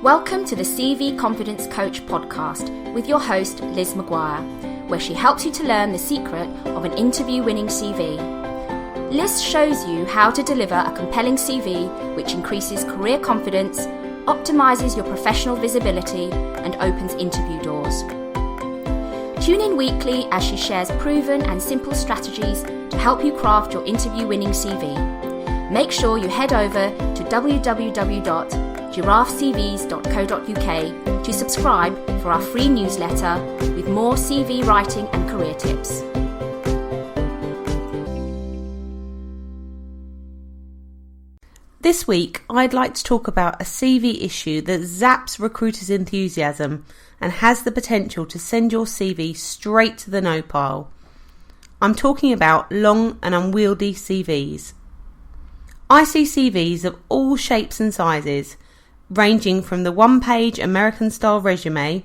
Welcome to the CV Confidence Coach podcast with your host, Liz Maguire, where she helps you to learn the secret of an interview-winning CV. Liz shows you how to deliver a compelling CV which increases career confidence, optimizes your professional visibility, and opens interview doors. Tune in weekly as she shares proven and simple strategies to help you craft your interview-winning CV. Make sure you head over to www.giraffecvs.co.uk to subscribe for our free newsletter with more CV writing and career tips. This week, I'd like to talk about a CV issue that zaps recruiters' enthusiasm and has the potential to send your CV straight to the no pile. I'm talking about long and unwieldy CVs. I see CVs of all shapes and sizes, ranging from the one-page American-style resume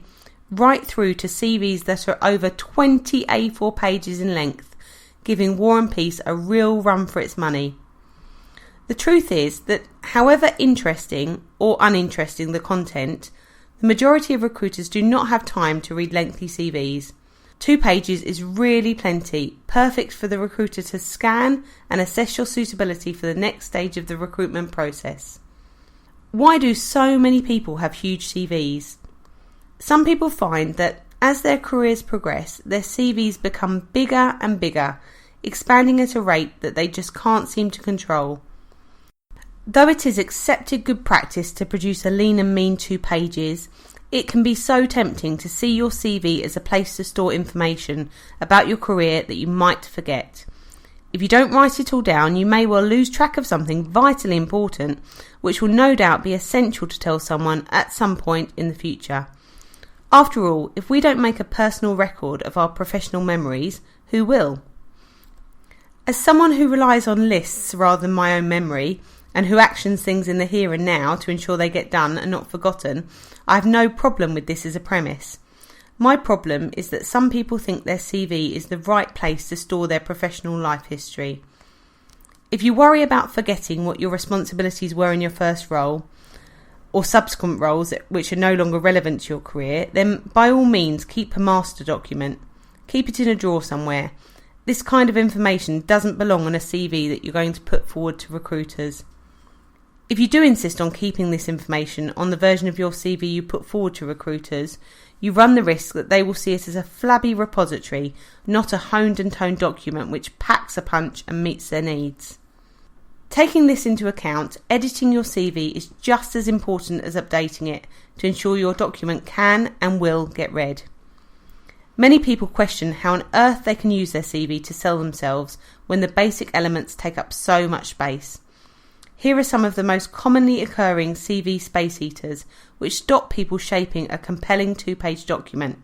right through to CVs that are over 20 A4 pages in length, giving War and Peace a real run for its money. The truth is that however interesting or uninteresting the content, the majority of recruiters do not have time to read lengthy CVs. 2 pages is really plenty, perfect for the recruiter to scan and assess your suitability for the next stage of the recruitment process. Why do so many people have huge CVs? Some people find that as their careers progress, their CVs become bigger and bigger, expanding at a rate that they just can't seem to control. Though it is accepted good practice to produce a lean and mean 2 pages, it can be so tempting to see your CV as a place to store information about your career that you might forget. If you don't write it all down, you may well lose track of something vitally important, which will no doubt be essential to tell someone at some point in the future. After all, if we don't make a personal record of our professional memories, who will? As someone who relies on lists rather than my own memory, and who actions things in the here and now to ensure they get done and not forgotten, I have no problem with this as a premise. My problem is that some people think their CV is the right place to store their professional life history. If you worry about forgetting what your responsibilities were in your first role, or subsequent roles which are no longer relevant to your career, then by all means keep a master document. Keep it in a drawer somewhere. This kind of information doesn't belong on a CV that you're going to put forward to recruiters. If you do insist on keeping this information on the version of your CV you put forward to recruiters, you run the risk that they will see it as a flabby repository, not a honed and toned document which packs a punch and meets their needs. Taking this into account, editing your CV is just as important as updating it to ensure your document can and will get read. Many people question how on earth they can use their CV to sell themselves when the basic elements take up so much space. Here are some of the most commonly occurring CV space eaters which stop people shaping a compelling 2-page document.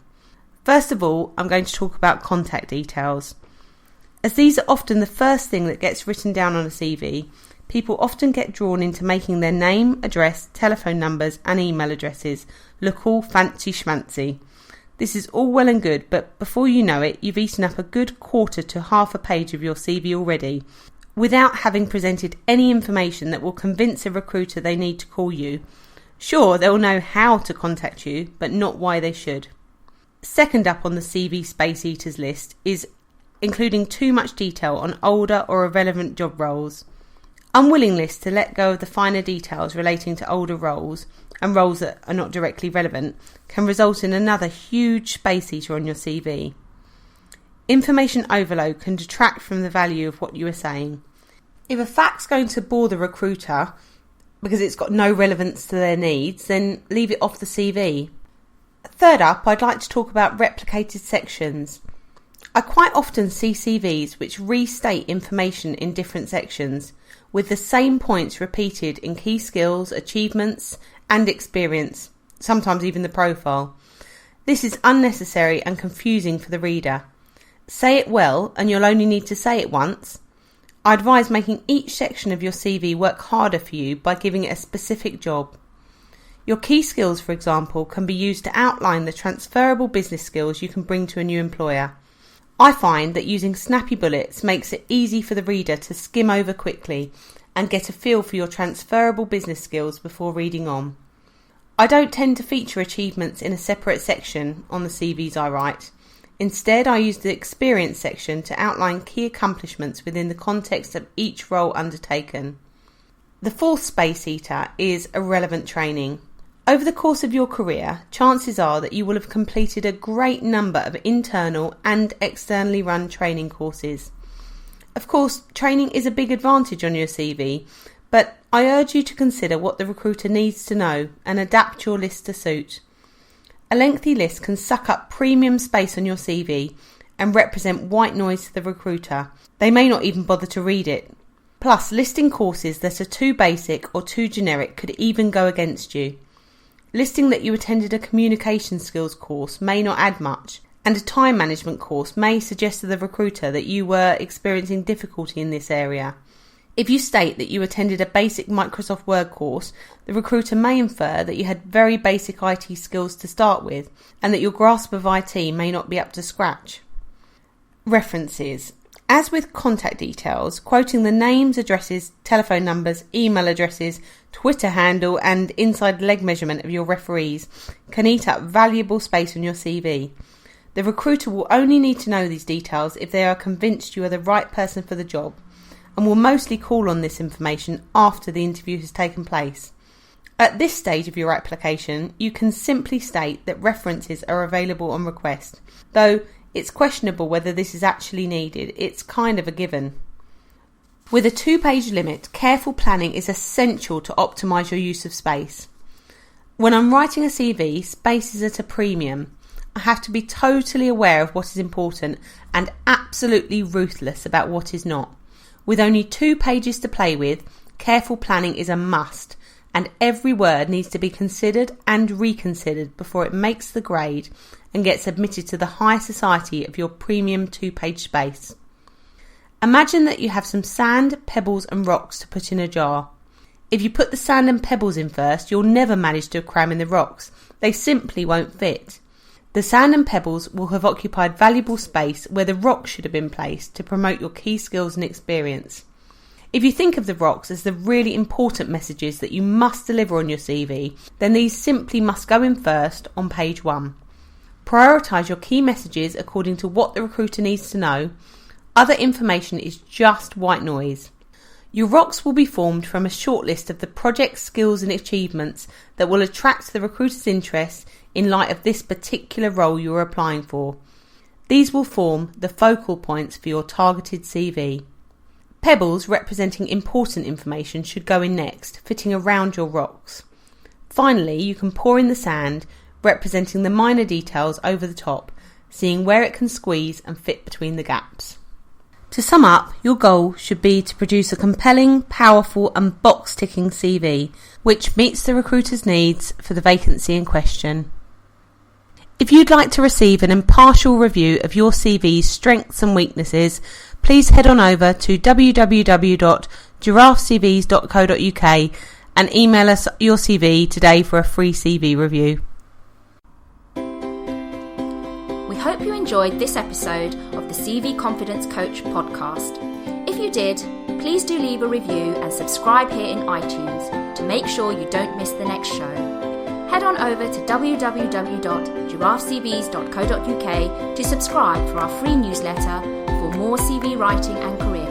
First of all, I'm going to talk about contact details. As these are often the first thing that gets written down on a CV, people often get drawn into making their name, address, telephone numbers and email addresses look all fancy schmancy. This is all well and good, but before you know it, you've eaten up a good quarter to half a page of your CV already, without having presented any information that will convince a recruiter they need to call you. Sure, they'll know how to contact you, but not why they should. Second up on the CV space eaters list is including too much detail on older or irrelevant job roles. Unwillingness to let go of the finer details relating to older roles and roles that are not directly relevant can result in another huge space eater on your CV. Information overload can detract from the value of what you are saying. If a fact's going to bore the recruiter because it's got no relevance to their needs, then leave it off the CV. Third up, I'd like to talk about replicated sections. I quite often see CVs which restate information in different sections, with the same points repeated in key skills, achievements and experience, sometimes even the profile. This is unnecessary and confusing for the reader. Say it well and you'll only need to say it once. I advise making each section of your CV work harder for you by giving it a specific job. Your key skills, for example, can be used to outline the transferable business skills you can bring to a new employer. I find that using snappy bullets makes it easy for the reader to skim over quickly and get a feel for your transferable business skills before reading on. I don't tend to feature achievements in a separate section on the CVs I write. Instead, I use the experience section to outline key accomplishments within the context of each role undertaken. The fourth space eater is irrelevant training. Over the course of your career, chances are that you will have completed a great number of internal and externally run training courses. Of course, training is a big advantage on your CV, but I urge you to consider what the recruiter needs to know and adapt your list to suit. A lengthy list can suck up premium space on your CV and represent white noise to the recruiter. They may not even bother to read it. Plus, listing courses that are too basic or too generic could even go against you. Listing that you attended a communication skills course may not add much, and a time management course may suggest to the recruiter that you were experiencing difficulty in this area. If you state that you attended a basic Microsoft Word course, the recruiter may infer that you had very basic IT skills to start with, and that your grasp of IT may not be up to scratch. References. As with contact details, quoting the names, addresses, telephone numbers, email addresses, Twitter handle and inside leg measurement of your referees can eat up valuable space on your CV. The recruiter will only need to know these details if they are convinced you are the right person for the job, and will mostly call on this information after the interview has taken place. At this stage of your application, you can simply state that references are available on request, though it's questionable whether this is actually needed. It's kind of a given. With a 2-page limit, careful planning is essential to optimise your use of space. When I'm writing a CV, space is at a premium. I have to be totally aware of what is important and absolutely ruthless about what is not. With only 2 pages to play with, careful planning is a must, and every word needs to be considered and reconsidered before it makes the grade and gets admitted to the high society of your premium 2-page space. Imagine that you have some sand, pebbles and rocks to put in a jar. If you put the sand and pebbles in first, you'll never manage to cram in the rocks. They simply won't fit. The sand and pebbles will have occupied valuable space where the rocks should have been placed to promote your key skills and experience. If you think of the rocks as the really important messages that you must deliver on your CV, then these simply must go in first on page 1. Prioritise your key messages according to what the recruiter needs to know. Other information is just white noise. Your rocks will be formed from a short list of the projects, skills and achievements that will attract the recruiter's interest in light of this particular role you are applying for. These will form the focal points for your targeted CV. Pebbles representing important information should go in next, fitting around your rocks. Finally, you can pour in the sand, representing the minor details over the top, seeing where it can squeeze and fit between the gaps. To sum up, your goal should be to produce a compelling, powerful and box-ticking CV, which meets the recruiter's needs for the vacancy in question. If you'd like to receive an impartial review of your CV's strengths and weaknesses, please head on over to www.giraffecvs.co.uk and email us your CV today for a free CV review. We hope you enjoyed this episode of the CV Confidence Coach podcast. If you did, please do leave a review and subscribe here in iTunes to make sure you don't miss the next show. Head on over to www.giraffecvs.co.uk to subscribe for our free newsletter for more CV writing and career